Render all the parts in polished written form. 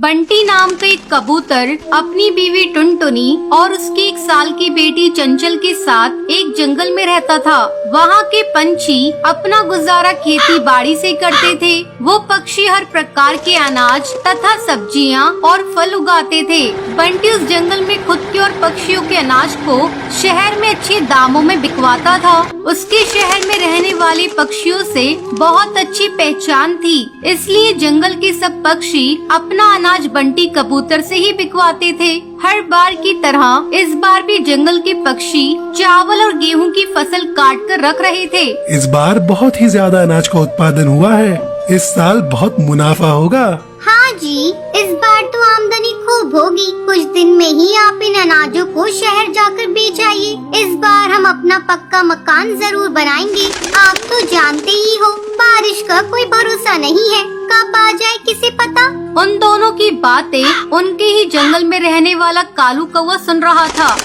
बंटी नाम का एक कबूतर अपनी बीवी टुनटुनी और उसकी 1 साल की बेटी चंचल के साथ एक जंगल में रहता था। वहाँ के पंछी अपना गुजारा खेती बाड़ी से करते थे। वो पक्षी हर प्रकार के अनाज तथा सब्जियाँ और फल उगाते थे। बंटी उस जंगल में खुद के और पक्षियों के अनाज को शहर में अच्छे दामों में बिकवाता था। उसके शहर में रहने वाले पक्षियों से बहुत अच्छी पहचान थी, इसलिए जंगल के सब पक्षी अपना अनाज बंटी कबूतर से ही बिकवाते थे। हर बार की तरह इस बार भी जंगल के पक्षी चावल और गेहूं की फसल काट कर रख रहे थे। इस बार बहुत ही ज्यादा अनाज का उत्पादन हुआ है। इस साल बहुत मुनाफा होगा। हाँ जी, इस बार तो आमदनी खूब होगी। कुछ दिन में ही आप इन अनाजों को शहर जाकर बेच आइए। इस बार हम अपना पक्का मकान जरूर बनाएंगे। आप तो जानते ही हो, बारिश का कोई भरोसा नहीं है, कब आ जाए किसे पता। उन दोनों की बातें उनके ही जंगल में रहने वाला कालू कौवा सुन रहा था।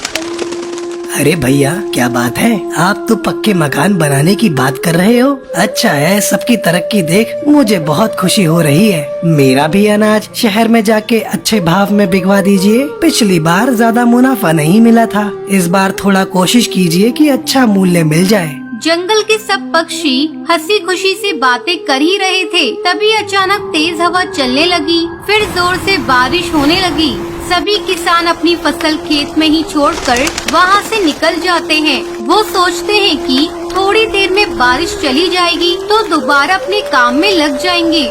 अरे भैया, क्या बात है? आप तो पक्के मकान बनाने की बात कर रहे हो। अच्छा है, सबकी तरक्की देख मुझे बहुत खुशी हो रही है। मेरा भी अनाज शहर में जाके अच्छे भाव में बिकवा दीजिए। पिछली बार ज्यादा मुनाफा नहीं मिला था, इस बार थोड़ा कोशिश कीजिए कि अच्छा मूल्य मिल जाए। जंगल के सब पक्षी हंसी खुशी से बातें कर ही रहे थे, तभी अचानक तेज हवा चलने लगी। फिर जोर से बारिश होने लगी। सभी किसान अपनी फसल खेत में ही छोड़कर वहाँ से निकल जाते हैं। वो सोचते हैं कि थोड़ी देर में बारिश चली जाएगी तो दोबारा अपने काम में लग जाएंगे।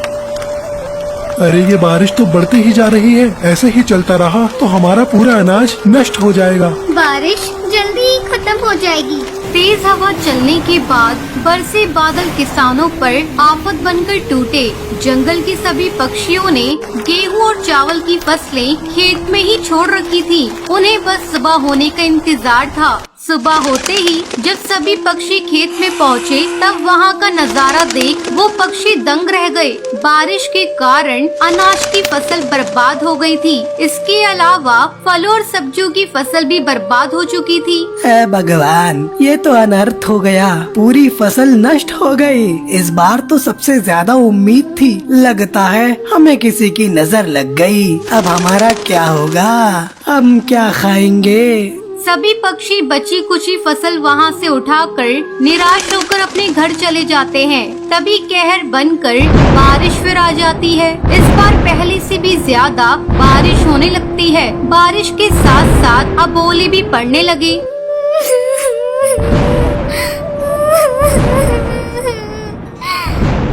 अरे ये बारिश तो बढ़ती ही जा रही है। ऐसे ही चलता रहा तो हमारा पूरा अनाज नष्ट हो जाएगा। बारिश जल्दी ही खत्म हो जाएगी। तेज हवा चलने के बाद बरसे बादल किसानों पर आफत बनकर टूटे। जंगल के सभी पक्षियों ने गेहूं और चावल की फसलें खेत में ही छोड़ रखी थी। उन्हें बस सुबह होने का इंतजार था। सुबह होते ही जब सभी पक्षी खेत में पहुँचे, तब वहाँ का नजारा देख वो पक्षी दंग रह गए। बारिश के कारण अनाज की फसल बर्बाद हो गई थी। इसके अलावा फलों और सब्जियों की फसल भी बर्बाद हो चुकी थी। हे भगवान, ये तो अनर्थ हो गया। पूरी फसल नष्ट हो गई। इस बार तो सबसे ज्यादा उम्मीद थी। लगता है हमें किसी की नजर लग गई। अब हमारा क्या होगा? हम क्या खाएंगे? सभी पक्षी बची कुची फसल वहाँ से उठाकर निराश होकर अपने घर चले जाते हैं। तभी कहर बनकर बारिश फिर आ जाती है। इस बार पहले से भी ज्यादा बारिश होने लगती है। बारिश के साथ साथ अब ओले भी पड़ने लगे।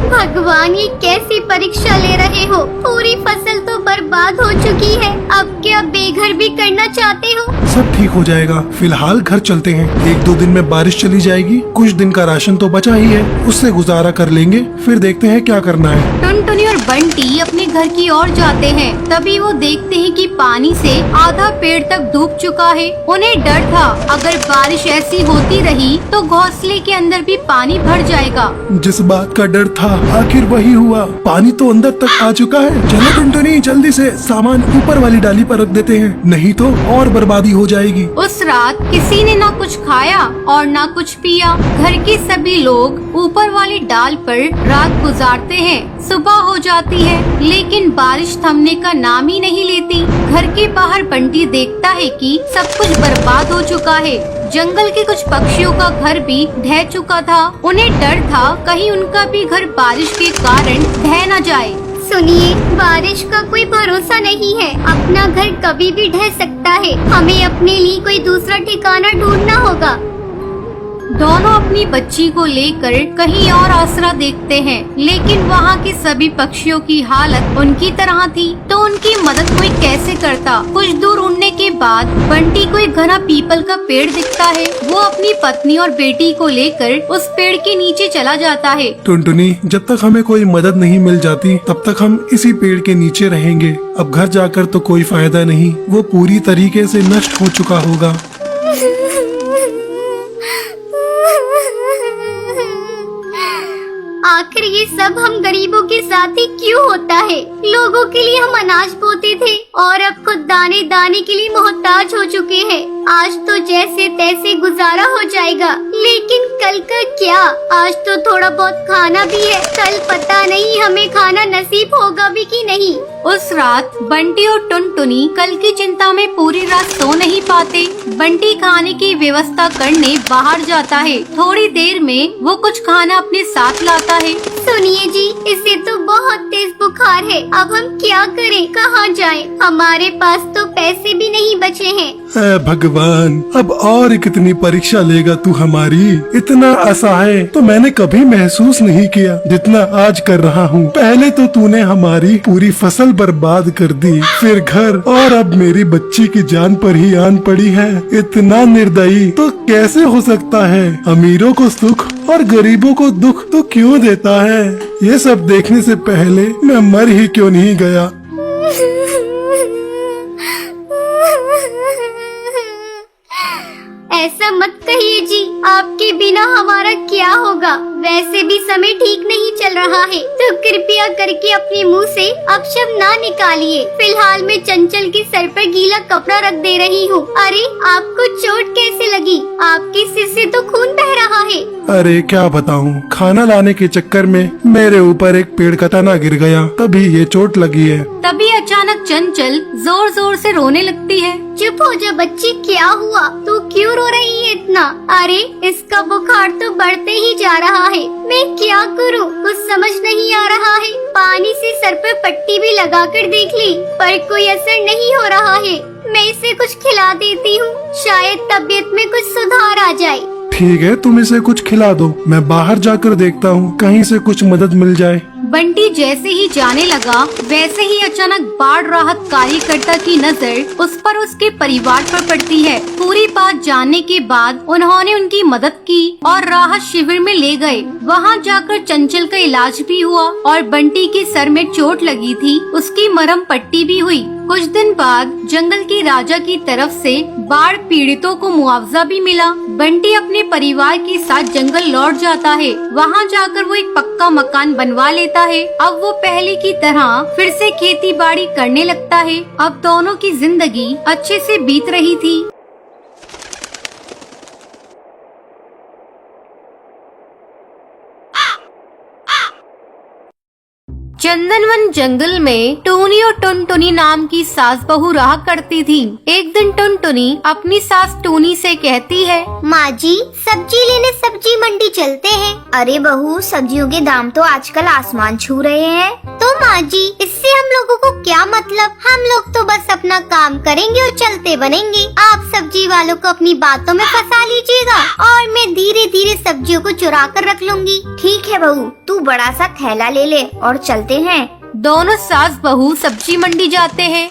भगवान, ये कैसी परीक्षा ले रहे हो? पूरी फसल तो बर्बाद हो चुकी है। अब क्या बेघर भी करना चाहते हो? सब ठीक हो जाएगा। फिलहाल घर चलते हैं। 1-2 दिन में बारिश चली जाएगी। कुछ दिन का राशन तो बचा ही है, उससे गुजारा कर लेंगे। फिर देखते हैं क्या करना है। टुनटुनी और बंटी अपने घर की ओर जाते हैं। तभी वो देखते हैं कि पानी से आधा पेड़ तक डूब चुका है। उन्हें डर था, अगर बारिश ऐसी होती रही तो घोंसले के अंदर भी पानी भर जाएगा। जिस बात का डर था आखिर वही हुआ। पानी तो अंदर तक आ चुका है। चलो टुनटुनी, जल्दी से सामान ऊपर वाली डाली पर रख देते हैं, नहीं तो और बर्बादी हो जाएगी। उस रात किसी ने ना कुछ खाया और ना कुछ पिया। घर के सभी लोग ऊपर वाली डाल पर रात गुजारते हैं। सुबह हो जाती है, लेकिन बारिश थमने का नाम ही नहीं लेती। घर के बाहर बंटी देखता है कि सब कुछ बर्बाद हो चुका है। जंगल के कुछ पक्षियों का घर भी ढह चुका था। उन्हें डर था कहीं उनका भी घर बारिश के कारण ढह न जाए। सुनिए, बारिश का कोई भरोसा नहीं है। अपना घर कभी भी ढह सकता है। हमें अपने लिए कोई दूसरा ठिकाना ढूंढना होगा। दोनों अपनी बच्ची को लेकर कहीं और आसरा देखते हैं, लेकिन वहाँ के सभी पक्षियों की हालत उनकी तरह थी, तो उनकी मदद कोई कैसे करता। कुछ दूर उड़ने के बाद बंटी को एक घना पीपल का पेड़ दिखता है। वो अपनी पत्नी और बेटी को लेकर उस पेड़ के नीचे चला जाता है। टुनटुनी, जब तक हमें कोई मदद नहीं मिल जाती तब तक हम इसी पेड़ के नीचे रहेंगे। अब घर जाकर तो कोई फायदा नहीं, वो पूरी तरीके से नष्ट हो चुका होगा। आखिर ये सब हम गरीबों के साथ ही क्यों होता है? लोगों के लिए हम अनाज बोते थे और अब खुद दाने दाने के लिए मोहताज हो चुके हैं। आज तो जैसे तैसे गुजारा हो जाएगा, लेकिन कल का क्या? आज तो थोड़ा बहुत खाना भी है, कल पता नहीं हमें खाना नसीब होगा भी कि नहीं। उस रात बंटी और टुनटुनी कल की चिंता में पूरी रात सो नहीं पाते। बंटी खाने की व्यवस्था करने बाहर जाता है। थोड़ी देर में वो कुछ खाना अपने साथ लाता है। सुनिए जी, इसे तो बहुत तेज बुखार है, अब हम क्या करें, कहाँ जाएं? हमारे पास तो पैसे भी नहीं बचे हैं। ऐ भगवान, अब और कितनी परीक्षा लेगा तू हमारी? इतना असहाय तो मैंने कभी महसूस नहीं किया जितना आज कर रहा हूँ। पहले तो तूने हमारी पूरी फसल बर्बाद कर दी, फिर घर, और अब मेरी बच्ची की जान पर ही आन पड़ी है। इतना निर्दयी तो कैसे हो सकता है? अमीरों को सुख और गरीबों को दुख तो क्यों देता है? ये सब देखने से पहले मैं मर ही क्यों नहीं गया? ऐसा मत कहिए जी, आपके बिना हमारा क्या होगा? वैसे भी समय ठीक नहीं चल रहा है, तो कृपया करके अपने मुंह से अपशब्द ना निकालिए। फिलहाल मैं चंचल के सर पर गीला कपड़ा रख दे रही हूँ। अरे, आपको चोट कैसे लगी? आपके सिर से तो खून बह रहा है। अरे क्या बताऊं, खाना लाने के चक्कर में मेरे ऊपर एक पेड़ का तना गिर गया, तभी ये चोट लगी है। तभी अचानक चंचल जोर जोर से रोने लगती है। चुप हो जा बच्ची, क्या हुआ? तू क्यों रो रही है इतना? अरे, इसका बुखार तो बढ़ते ही जा रहा है। मैं क्या करूं? कुछ समझ नहीं आ रहा है। पानी से सर पर पट्टी भी लगाकर देख ली, पर कोई असर नहीं हो रहा है। मैं इसे कुछ खिला देती हूँ, शायद तबीयत में कुछ सुधार आ जाए। ठीक है, तुम इसे कुछ खिला दो, मैं बाहर जाकर देखता हूँ, कहीं से कुछ मदद मिल जाए। बंटी जैसे ही जाने लगा, वैसे ही अचानक बाढ़ राहत कार्यकर्ता की नजर उस पर उसके परिवार पर पड़ती है। पूरी बात जानने के बाद उन्होंने उनकी मदद की और राहत शिविर में ले गए। वहां जाकर चंचल का इलाज भी हुआ और बंटी के सर में चोट लगी थी, उसकी मरहम पट्टी भी हुई। कुछ दिन बाद जंगल के राजा की तरफ से बाढ़ पीड़ितों को मुआवजा भी मिला। बंटी अपने परिवार के साथ जंगल लौट जाता है। वहां जाकर वो एक पक्का मकान बनवा लेता है। अब वो पहले की तरह फिर से खेती बाड़ी करने लगता है। अब दोनों की जिंदगी अच्छे से बीत रही थी। चंदनवन जंगल में टूनी और टुनटुनी नाम की सास बहू रहा करती थी। एक दिन टुनटुनी अपनी सास टूनी से कहती है, माँ जी, सब्जी लेने सब्जी मंडी चलते हैं। अरे बहू, सब्जियों के दाम तो आजकल आसमान छू रहे हैं। तो माँ जी, इससे हम लोगों को क्या मतलब? हम लोग तो बस अपना काम करेंगे और चलते बनेंगे। आप सब्जी वालों को अपनी बातों में फंसा लीजिएगा और मैं धीरे धीरे सब्जियों को चुरा कर रख लूंगी। ठीक है बहू, तू बड़ा सा थैला ले ले और चलते हैं। दोनों सास बहू सब्जी मंडी जाते हैं।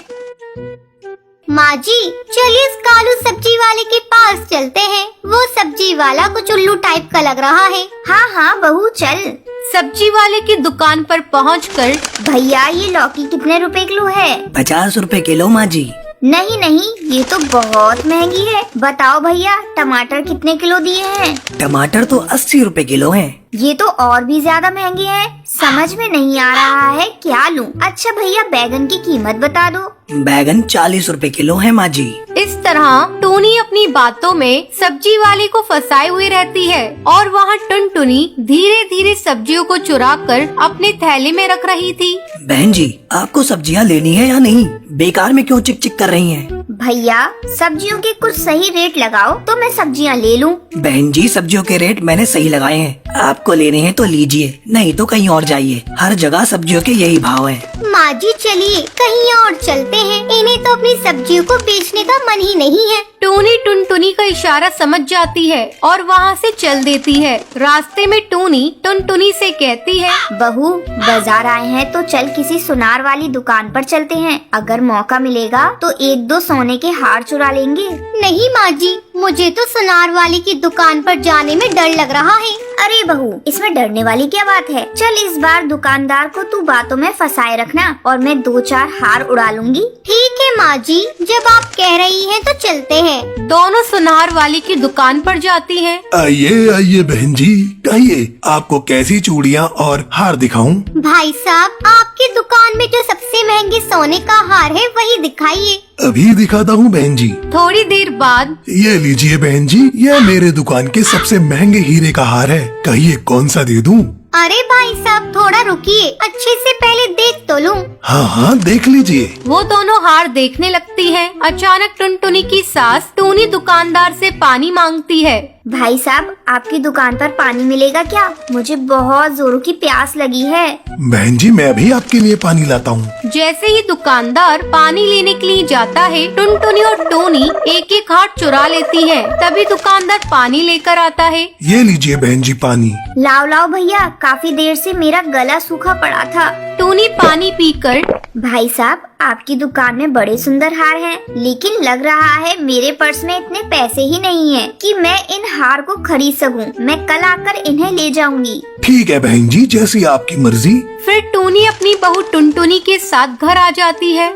माँ जी, चलिए इस कालू सब्जी वाले के पास चलते हैं। वो सब्जी वाला कुछ उल्लू टाइप का लग रहा है। हाँ हाँ बहू, चल। सब्जी वाले की दुकान पर पहुंचकर, भैया, ये लौकी कितने रुपए किलो है? 50 रुपए किलो माँ जी। नहीं नहीं, ये तो बहुत महंगी है। बताओ भैया, टमाटर कितने किलो दिए हैं? टमाटर तो 80 रुपए किलो हैं। ये तो और भी ज्यादा महंगे हैं। समझ में नहीं आ रहा है, क्या लूं? अच्छा भैया, बैगन की कीमत बता दो। बैगन 40 रुपए किलो है माँ जी। इस तरह टूनी अपनी बातों में सब्जी वाले को फंसाए हुए रहती है और वहाँ टुनटुनी धीरे धीरे सब्जियों को चुरा कर अपने थैले में रख रही थी। बहन जी, आपको सब्जियाँ लेनी है या नहीं? बेकार में क्यों चिक चिक कर रही हैं? भैया, सब्जियों के कुछ सही रेट लगाओ तो मैं सब्जियाँ ले लूं। बहन जी, सब्जियों के रेट मैंने सही लगाए हैं। आपको लेने हैं तो लीजिए, नहीं तो कहीं और जाइए। हर जगह सब्जियों के यही भाव हैं। माँ जी, चलिए कहीं और चलते हैं। इन्हें तो अपनी सब्जियों को बेचने का मन ही नहीं है। टूनी टुनटुनी का इशारा समझ जाती है और वहाँ से चल देती है। रास्ते में टूनी टुनटुनी से कहती है, बहू, बाजार आए हैं तो चल किसी सुनार वाली दुकान पर चलते हैं। अगर मौका मिलेगा तो 1-2 सोने के हार चुरा लेंगे। नहीं माँ जी, मुझे तो सुनार वाली की दुकान पर जाने में डर लग रहा है। अरे बहू, इसमें डरने वाली क्या बात है? चल, इस बार दुकानदार को तू बातों में फंसाए रखना और मैं 2-4 हार उड़ा लूंगी। ठीक है माँ जी, जब आप कह रही हैं तो चलते हैं। दोनों सुनार वाली की दुकान पर जाती हैं। आइए आइए बहन जी, कहिए आपको कैसी चूड़ियाँ और हार दिखाऊं? भाई साहब, आपकी दुकान में जो सबसे महंगे सोने का हार है वही दिखाइए। अभी दिखाता हूँ बहन जी। थोड़ी देर बाद ये लीजिए बहन जी, ये मेरे दुकान के सबसे महंगे हीरे का हार है, कहिए कौन सा दे दूँ? अरे भाई साहब थोड़ा रुकिए, अच्छे से पहले देख तो लूं। हाँ हाँ देख लीजिए। वो दोनों हार देखने लगती हैं। अचानक टुनटुनी की सास टूनी दुकानदार से पानी मांगती है। भाई साहब आपकी दुकान पर पानी मिलेगा क्या? मुझे बहुत जोरों की प्यास लगी है। बहन जी मैं अभी आपके लिए पानी लाता हूँ। जैसे ही दुकानदार पानी लेने के लिए जाता है, टुनटुनी और टोनी एक एक हार चुरा लेती है। तभी दुकानदार पानी लेकर आता है। ये लीजिए बहन जी पानी। लाओ लाओ भैया, काफी देर से मेरा गला सूखा पड़ा था। टोनी पानी पीकर भाई साहब आपकी दुकान में बड़े सुंदर हार हैं, लेकिन लग रहा है मेरे पर्स में इतने पैसे ही नहीं हैं कि मैं इन हार को खरीद सकूं। मैं कल आकर इन्हें ले जाऊंगी। ठीक है बहन जी, जैसी आपकी मर्जी। फिर टोनी अपनी बहू टुनटुनी के साथ घर आ जाती है।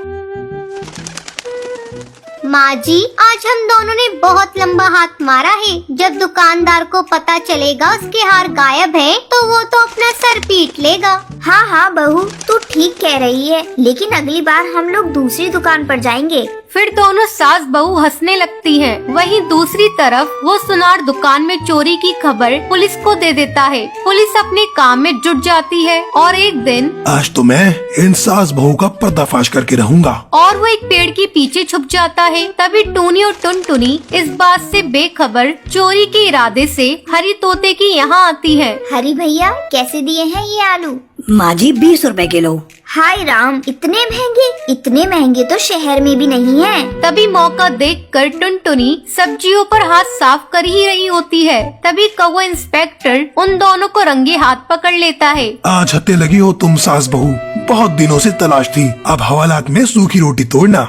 माँ जी आज हम दोनों ने बहुत लंबा हाथ मारा है। जब दुकानदार को पता चलेगा उसके हार गायब है तो वो तो अपना सर पीट लेगा। हाँ हाँ बहू तू ठीक कह रही है, लेकिन अगली बार हम लोग दूसरी दुकान पर जाएंगे। फिर दोनों सास बहू हंसने लगती हैं। वहीं दूसरी तरफ वो सुनार दुकान में चोरी की खबर पुलिस को दे देता है। पुलिस अपने काम में जुट जाती है और एक दिन आज तो मैं इन सास बहू का पर्दाफाश करके रहूंगा। और वो एक पेड़ के पीछे छुप जाता है। तभी टोनी और टुनटुनी इस बात से बेखबर चोरी के इरादे से हरी तोते की यहाँ आती है। हरी भैया कैसे दिए हैं ये आलू? माँ जी 20 रुपए किलो। हाय राम इतने महंगे तो शहर में भी नहीं है। तभी मौका देखकर टुनटुनी सब्जियों पर हाथ साफ कर ही रही होती है। तभी कौवा इंस्पेक्टर उन दोनों को रंगे हाथ पकड़ लेता है। आज हत्ते लगी हो तुम सास बहू, बहुत दिनों से तलाश थी। अब हवालात में सूखी रोटी तोड़ना।